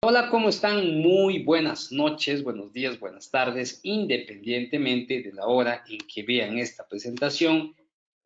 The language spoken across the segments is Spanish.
Hola, ¿cómo están? Muy buenas noches, buenos días, buenas tardes, independientemente de la hora en que vean esta presentación.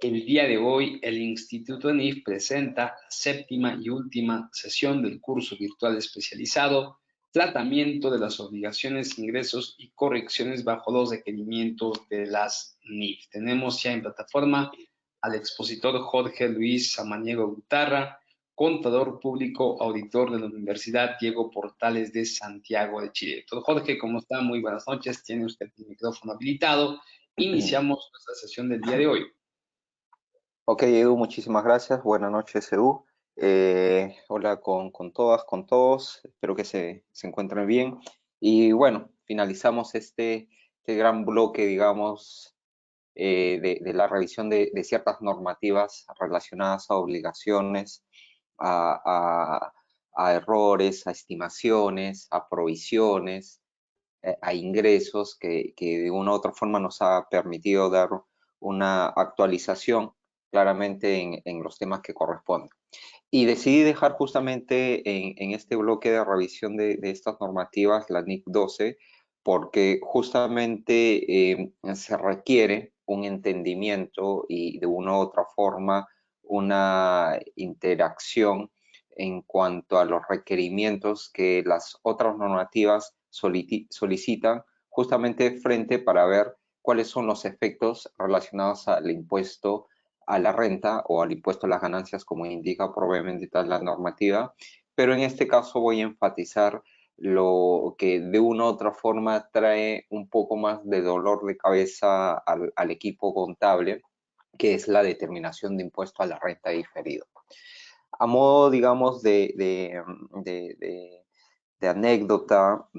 El día de hoy, el Instituto NIF presenta la séptima y última sesión del curso virtual especializado Tratamiento de las obligaciones, ingresos y correcciones bajo los requerimientos de las NIF. Tenemos ya en plataforma al expositor Jorge Luis Samaniego Gutarra, contador público, auditor de la Universidad Diego Portales de Santiago de Chile. Doctor Jorge, ¿cómo está? Muy buenas noches. Tiene usted el micrófono habilitado. Iniciamos nuestra sesión del día de hoy. Ok, Edu, muchísimas gracias. Buenas noches, Edu. Hola con todas, con todos. Espero que se encuentren bien. Y finalizamos este gran bloque, digamos, de la revisión de ciertas normativas relacionadas a obligaciones, a, a errores, a estimaciones, a provisiones, a ingresos que de una u otra forma nos ha permitido dar una actualización claramente en los temas que corresponden. Y decidí dejar justamente en este bloque de revisión de estas normativas la NIC 12, porque justamente se requiere un entendimiento y de una u otra forma una interacción en cuanto a los requerimientos que las otras normativas solicitan justamente frente para ver cuáles son los efectos relacionados al impuesto a la renta o al impuesto a las ganancias, como indica probablemente la normativa, pero en este caso voy a enfatizar lo que de una u otra forma trae un poco más de dolor de cabeza al equipo contable, que es la determinación de impuesto a la renta diferido. A modo, digamos, de anécdota,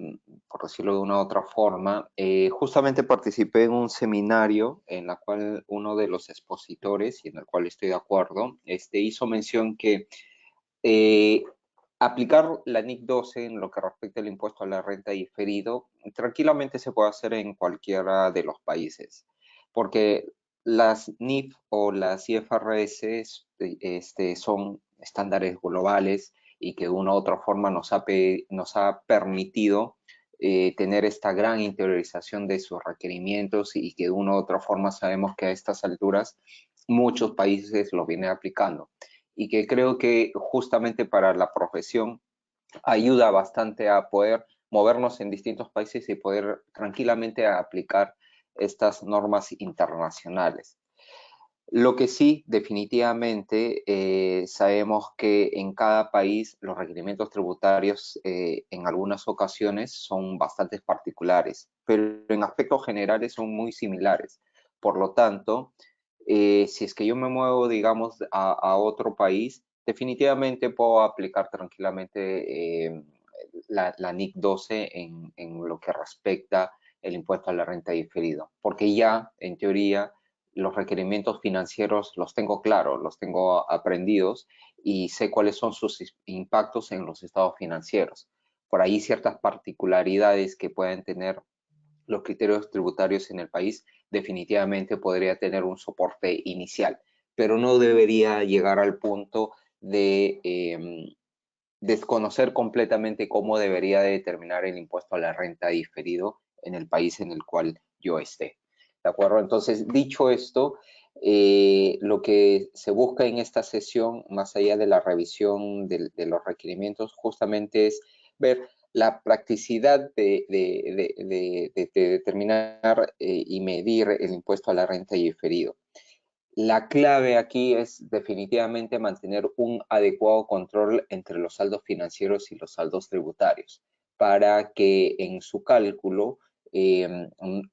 por decirlo de una u otra forma, justamente participé en un seminario en la cual uno de los expositores, y en el cual estoy de acuerdo, hizo mención que eh, aplicar la NIC 12 en lo que respecta al impuesto a la renta diferido tranquilamente se puede hacer en cualquiera de los países, porque las NIF o las IFRS son estándares globales y que de una u otra forma nos ha permitido tener esta gran interiorización de sus requerimientos y que de una u otra forma sabemos que a estas alturas muchos países lo vienen aplicando y que creo que justamente para la profesión ayuda bastante a poder movernos en distintos países y poder tranquilamente aplicar estas normas internacionales. Lo que sí, definitivamente, sabemos que en cada país los requerimientos tributarios en algunas ocasiones son bastante particulares, pero en aspectos generales son muy similares. Por lo tanto, si es que yo me muevo, digamos, a otro país, definitivamente puedo aplicar tranquilamente la NIC 12 en lo que respecta el impuesto a la renta diferido, porque ya, en teoría, los requerimientos financieros los tengo claros, los tengo aprendidos y sé cuáles son sus impactos en los estados financieros. Por ahí ciertas particularidades que pueden tener los criterios tributarios en el país definitivamente podría tener un soporte inicial, pero no debería llegar al punto de desconocer completamente cómo debería de determinar el impuesto a la renta diferido en el país en el cual yo esté. ¿De acuerdo? Entonces, dicho esto, lo que se busca en esta sesión, más allá de la revisión de los requerimientos, justamente es ver la practicidad de determinar y medir el impuesto a la renta diferido. La clave aquí es definitivamente mantener un adecuado control entre los saldos financieros y los saldos tributarios para que en su cálculo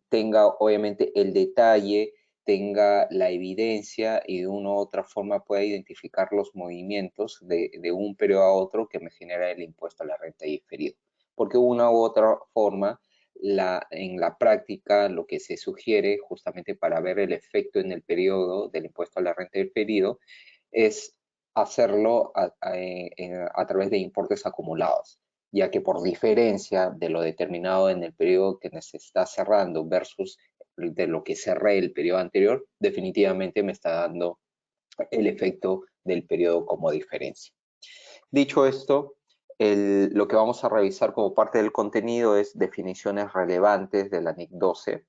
tenga obviamente el detalle, tenga la evidencia y de una u otra forma pueda identificar los movimientos de un periodo a otro que me genera el impuesto a la renta diferido. Porque de una u otra forma en la práctica lo que se sugiere justamente para ver el efecto en el periodo del impuesto a la renta diferido es hacerlo a través de importes acumulados, ya que por diferencia de lo determinado en el periodo que se está cerrando versus de lo que cerré el periodo anterior, definitivamente me está dando el efecto del periodo como diferencia. Dicho esto, Lo que vamos a revisar como parte del contenido es definiciones relevantes de la NIC 12,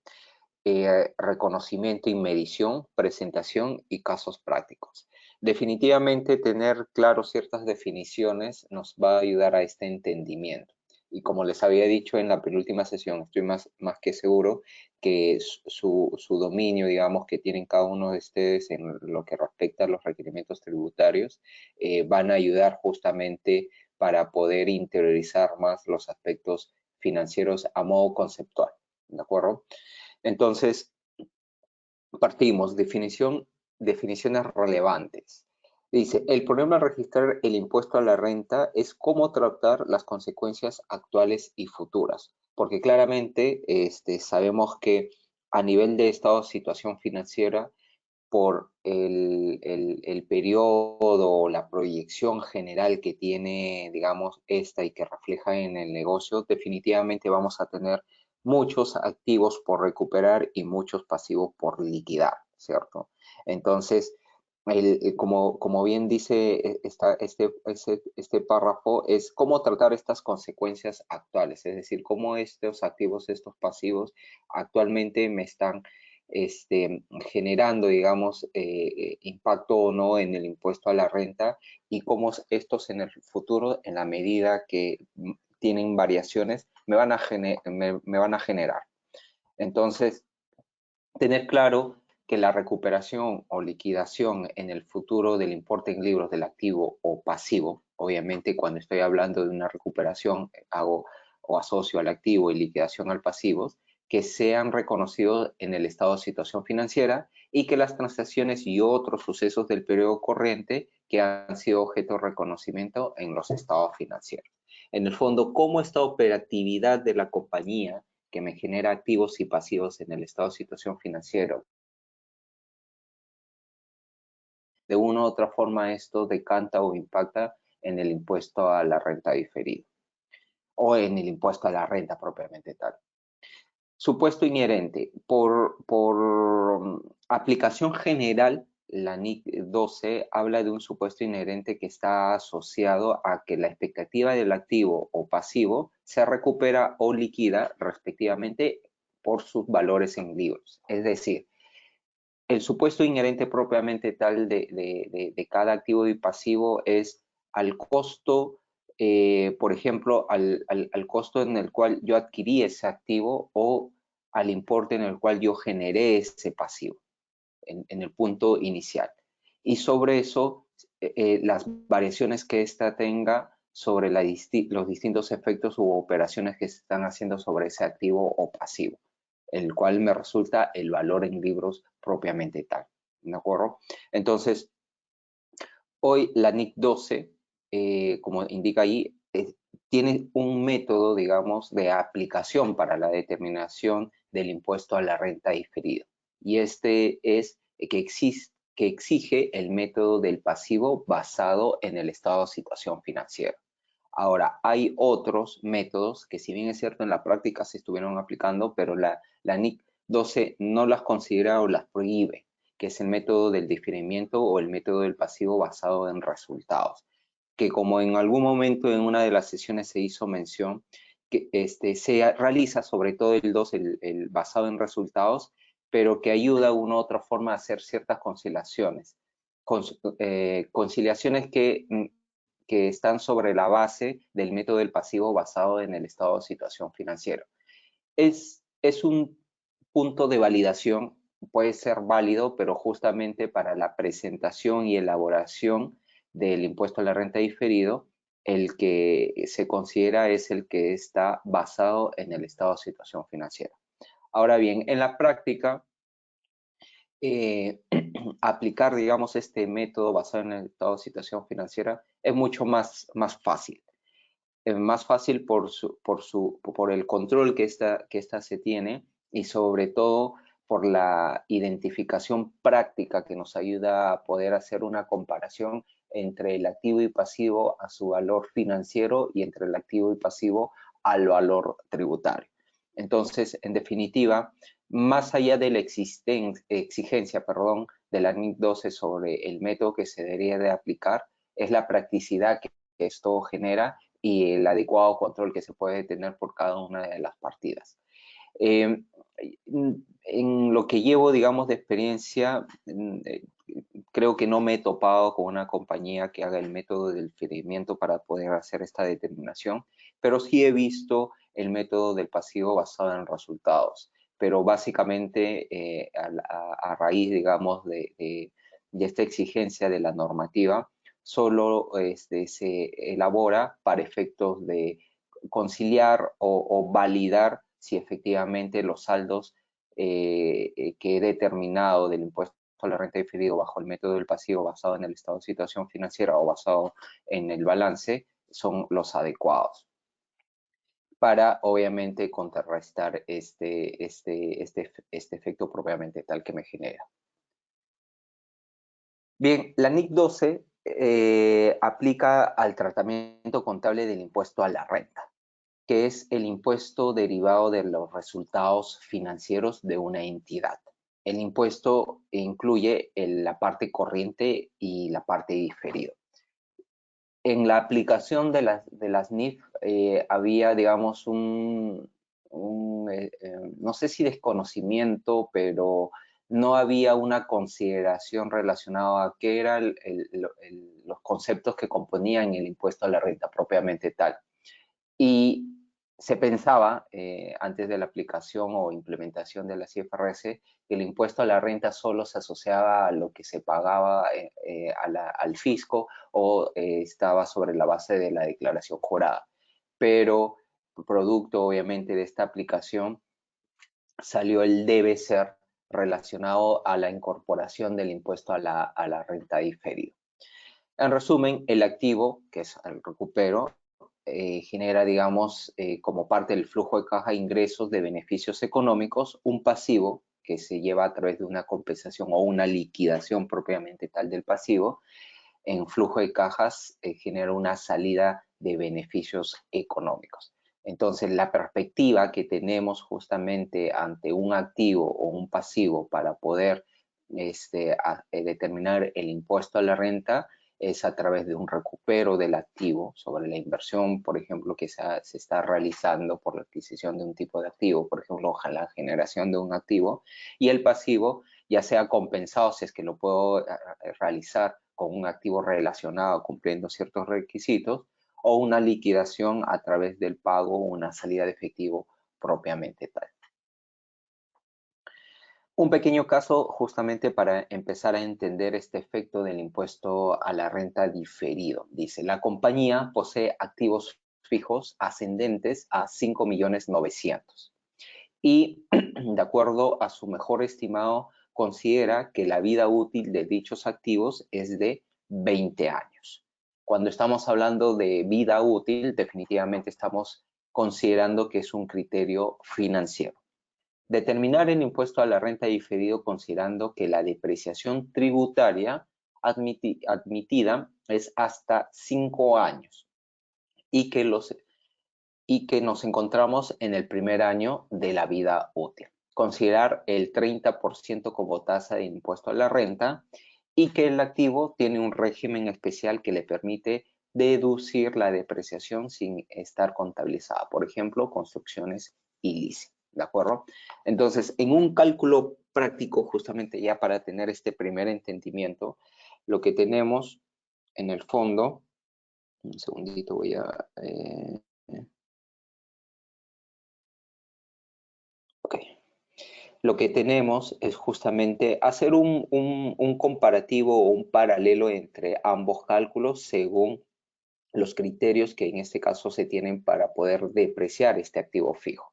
reconocimiento y medición, presentación y casos prácticos. Definitivamente tener claro ciertas definiciones nos va a ayudar a este entendimiento. Y como les había dicho en la penúltima sesión, estoy más que seguro que su dominio, digamos, que tienen cada uno de ustedes en lo que respecta a los requerimientos tributarios, van a ayudar justamente para poder interiorizar más los aspectos financieros a modo conceptual, ¿de acuerdo? Entonces, partimos, definiciones relevantes. Dice, el problema de registrar el impuesto a la renta es cómo tratar las consecuencias actuales y futuras, porque claramente sabemos que a nivel de estado de situación financiera, por el periodo o la proyección general que tiene, digamos, esta y que refleja en el negocio, definitivamente vamos a tener muchos activos por recuperar y muchos pasivos por liquidar, ¿cierto? Entonces, como bien dice este párrafo, es cómo tratar estas consecuencias actuales, es decir, cómo estos activos, estos pasivos actualmente me están generando, digamos, impacto o no en el impuesto a la renta y cómo estos en el futuro, en la medida que tienen variaciones, me van a generar. Entonces, tener claro que la recuperación o liquidación en el futuro del importe en libros del activo o pasivo, obviamente cuando estoy hablando de una recuperación, hago o asocio al activo y liquidación al pasivo, que sean reconocidos en el estado de situación financiera y que las transacciones y otros sucesos del periodo corriente que han sido objeto de reconocimiento en los estados financieros. En el fondo, cómo esta operatividad de la compañía que me genera activos y pasivos en el estado de situación financiero, de una u otra forma esto decanta o impacta en el impuesto a la renta diferida o en el impuesto a la renta propiamente tal. Supuesto inherente. Por aplicación general, la NIC 12 habla de un supuesto inherente que está asociado a que la expectativa del activo o pasivo se recupera o liquida respectivamente por sus valores en libros. Es decir, el supuesto inherente propiamente tal de cada activo y pasivo es al costo, por ejemplo, al costo en el cual yo adquirí ese activo o al importe en el cual yo generé ese pasivo en el punto inicial. Y sobre eso, las variaciones que ésta tenga sobre los distintos efectos u operaciones que se están haciendo sobre ese activo o pasivo, el cual me resulta el valor en libros propiamente tal. ¿De acuerdo? Entonces, hoy la NIC 12, como indica ahí, tiene un método, digamos, de aplicación para la determinación del impuesto a la renta diferida. Y este es que exige el método del pasivo basado en el estado de situación financiera. Ahora, hay otros métodos que, si bien es cierto, en la práctica se estuvieron aplicando, pero la NIC 12 no las considera o las prohíbe, que es el método del diferimiento o el método del pasivo basado en resultados, que como en algún momento en una de las sesiones se hizo mención, que se realiza sobre todo el 2, el basado en resultados, pero que ayuda de una u otra forma a hacer ciertas conciliaciones. Conciliaciones que están sobre la base del método del pasivo basado en el estado de situación financiera. Es un punto de validación, puede ser válido, pero justamente para la presentación y elaboración del impuesto a la renta diferido, el que se considera es el que está basado en el estado de situación financiera. Ahora bien, en la práctica, aplicar, digamos, este método basado en el estado de situación financiera es mucho más fácil. Más fácil por el control que esta se tiene y sobre todo por la identificación práctica que nos ayuda a poder hacer una comparación entre el activo y pasivo a su valor financiero y entre el activo y pasivo al valor tributario. Entonces, en definitiva, más allá de la exigencia de la NIC 12 sobre el método que se debería de aplicar, es la practicidad que esto genera y el adecuado control que se puede tener por cada una de las partidas. En lo que llevo, digamos, de experiencia, creo que no me he topado con una compañía que haga el método del diferimiento para poder hacer esta determinación, pero sí he visto el método del pasivo basado en resultados. Pero básicamente, a raíz, digamos, de esta exigencia de la normativa, solo se elabora para efectos de conciliar o validar si efectivamente los saldos que he determinado del impuesto a la renta diferido bajo el método del pasivo basado en el estado de situación financiera o basado en el balance son los adecuados para obviamente contrarrestar este efecto propiamente tal que me genera. Bien, la NIC 12 aplica al tratamiento contable del impuesto a la renta, que es el impuesto derivado de los resultados financieros de una entidad. El impuesto incluye la parte corriente y la parte diferida. En la aplicación de las NIF había, digamos, no sé si desconocimiento, pero no había una consideración relacionada a qué eran los conceptos que componían el impuesto a la renta propiamente tal. Y se pensaba, antes de la aplicación o implementación de la IFRS, que el impuesto a la renta solo se asociaba a lo que se pagaba al fisco o estaba sobre la base de la declaración jurada. Pero producto, obviamente, de esta aplicación, salió el debe ser relacionado a la incorporación del impuesto a la renta diferida. En resumen, el activo, que es el recupero, genera, digamos, como parte del flujo de caja ingresos de beneficios económicos, un pasivo que se lleva a través de una compensación o una liquidación propiamente tal del pasivo. En flujo de cajas genera una salida de beneficios económicos. Entonces, la perspectiva que tenemos justamente ante un activo o un pasivo para poder determinar el impuesto a la renta es a través de un recupero del activo sobre la inversión, por ejemplo, que se está realizando por la adquisición de un tipo de activo, por ejemplo, la generación de un activo, y el pasivo, ya sea compensado si es que lo puedo realizar con un activo relacionado cumpliendo ciertos requisitos, o una liquidación a través del pago o una salida de efectivo propiamente tal. Un pequeño caso justamente para empezar a entender este efecto del impuesto a la renta diferido. Dice, la compañía posee activos fijos ascendentes a 5.900.000 y de acuerdo a su mejor estimado considera que la vida útil de dichos activos es de 20 años. Cuando estamos hablando de vida útil, definitivamente estamos considerando que es un criterio financiero. Determinar el impuesto a la renta diferido considerando que la depreciación tributaria admitida es hasta 5 años y que nos encontramos en el primer año de la vida útil. Considerar el 30% como tasa de impuesto a la renta y que el activo tiene un régimen especial que le permite deducir la depreciación sin estar contabilizada. Por ejemplo, construcciones ilícitas. ¿De acuerdo? Entonces, en un cálculo práctico, justamente ya para tener este primer entendimiento, lo que tenemos en el fondo, un segundito voy a... ok. Lo que tenemos es justamente hacer un comparativo o un paralelo entre ambos cálculos según los criterios que en este caso se tienen para poder depreciar este activo fijo.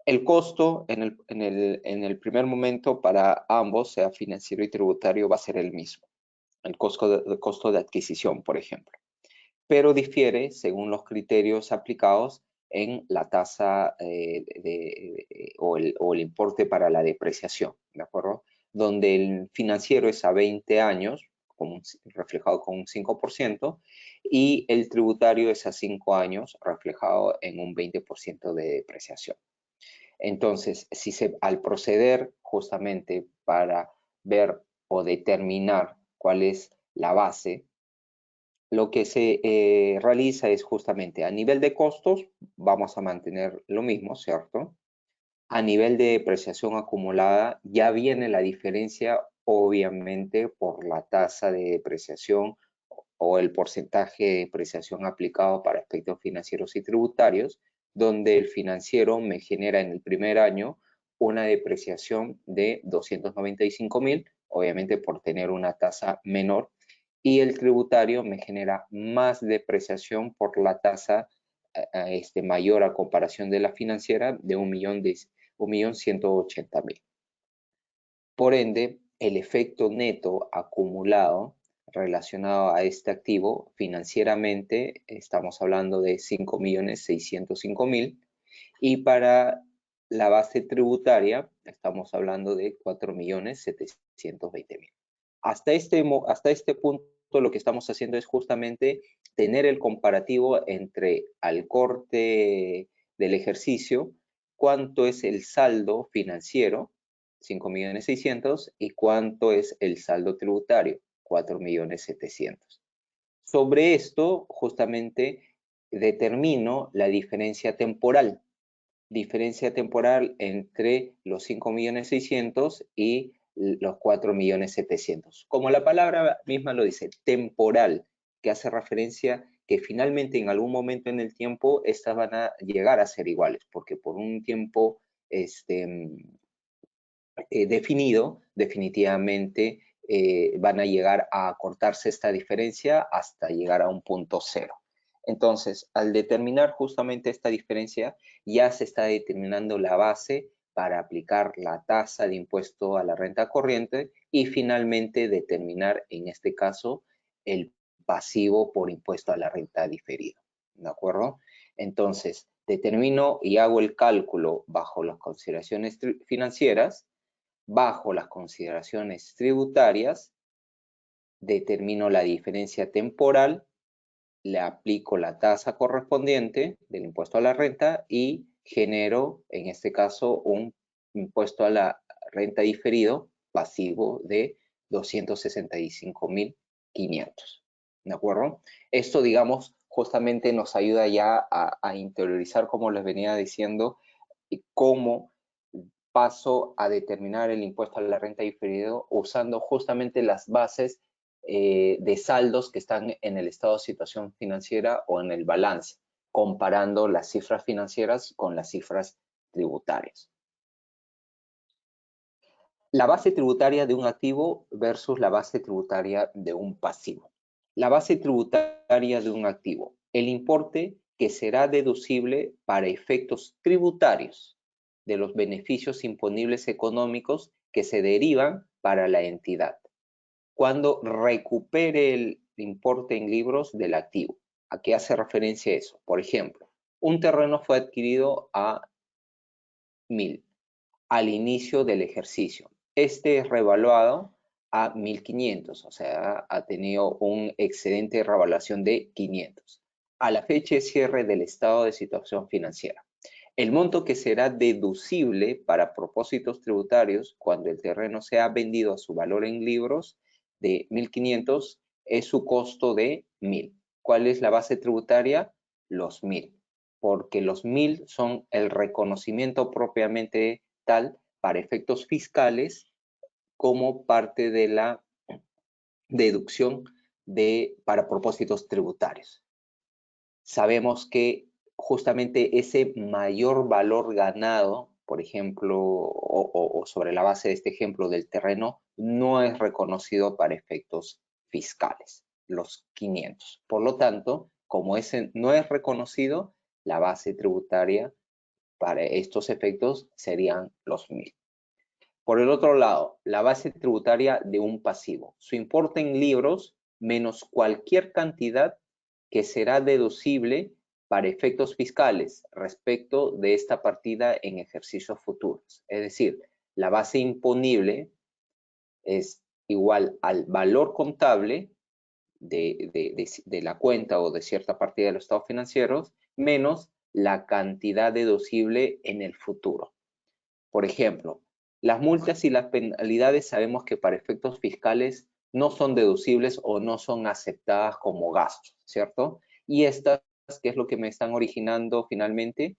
El costo en el primer momento para ambos, sea financiero y tributario, va a ser el mismo. El costo de adquisición, por ejemplo. Pero difiere según los criterios aplicados en la tasa o el importe para la depreciación, ¿de acuerdo? Donde el financiero es a 20 años, reflejado con un 5%, y el tributario es a 5 años, reflejado en un 20% de depreciación. Entonces, al proceder justamente para ver o determinar cuál es la base lo que se realiza es justamente a nivel de costos, vamos a mantener lo mismo, ¿cierto? A nivel de depreciación acumulada, ya viene la diferencia, obviamente, por la tasa de depreciación o el porcentaje de depreciación aplicado para aspectos financieros y tributarios, donde el financiero me genera en el primer año una depreciación de 295.000, obviamente por tener una tasa menor, y el tributario me genera más depreciación por la tasa mayor a comparación de la financiera de 1.180.000. Por ende, el efecto neto acumulado relacionado a este activo financieramente estamos hablando de 5.605.000 y para la base tributaria estamos hablando de 4.720.000. Hasta este punto lo que estamos haciendo es justamente tener el comparativo entre al corte del ejercicio, cuánto es el saldo financiero, 5.600.000, y cuánto es el saldo tributario, 4.700.000. Sobre esto, justamente, determino la diferencia temporal entre los 5.600.000 y los 4.700.000. Como la palabra misma lo dice, temporal, que hace referencia que finalmente en algún momento en el tiempo estas van a llegar a ser iguales, porque por un tiempo definido, definitivamente van a llegar a acortarse esta diferencia hasta llegar a un punto cero. Entonces, al determinar justamente esta diferencia, ya se está determinando la base para aplicar la tasa de impuesto a la renta corriente y finalmente determinar, en este caso, el pasivo por impuesto a la renta diferida. ¿De acuerdo? Entonces, determino y hago el cálculo bajo las consideraciones financieras, bajo las consideraciones tributarias, determino la diferencia temporal, le aplico la tasa correspondiente del impuesto a la renta y genero, en este caso, un impuesto a la renta diferido pasivo de 265.500. ¿De acuerdo? Esto, digamos, justamente nos ayuda ya a interiorizar, como les venía diciendo, cómo paso a determinar el impuesto a la renta diferido usando justamente las bases de saldos que están en el estado de situación financiera o en el balance, comparando las cifras financieras con las cifras tributarias. La base tributaria de un activo versus la base tributaria de un pasivo. La base tributaria de un activo, el importe que será deducible para efectos tributarios de los beneficios imponibles económicos que se derivan para la entidad cuando recupere el importe en libros del activo. ¿A qué hace referencia eso? Por ejemplo, un terreno fue adquirido a 1.000 al inicio del ejercicio. Este es revaluado a 1.500, o sea, ha tenido un excedente de revaluación de 500. A la fecha de cierre del estado de situación financiera. El monto que será deducible para propósitos tributarios cuando el terreno sea vendido a su valor en libros de 1.500 es su costo de 1.000. ¿Cuál es la base tributaria? Los 1.000, porque los 1.000 son el reconocimiento propiamente tal para efectos fiscales como parte de la deducción para propósitos tributarios. Sabemos que justamente ese mayor valor ganado, por ejemplo, o sobre la base de este ejemplo del terreno, no es reconocido para efectos fiscales, los 500. Por lo tanto, como ese no es reconocido, la base tributaria para estos efectos serían los 1.000. Por el otro lado, la base tributaria de un pasivo, su importe en libros menos cualquier cantidad que será deducible para efectos fiscales respecto de esta partida en ejercicios futuros. Es decir, la base imponible es igual al valor contable de la cuenta o de cierta partida de los estados financieros menos la cantidad deducible en el futuro. Por ejemplo, las multas y las penalidades sabemos que para efectos fiscales no son deducibles o no son aceptadas como gastos, ¿cierto? Y estas, ¿qué es lo que me están originando finalmente?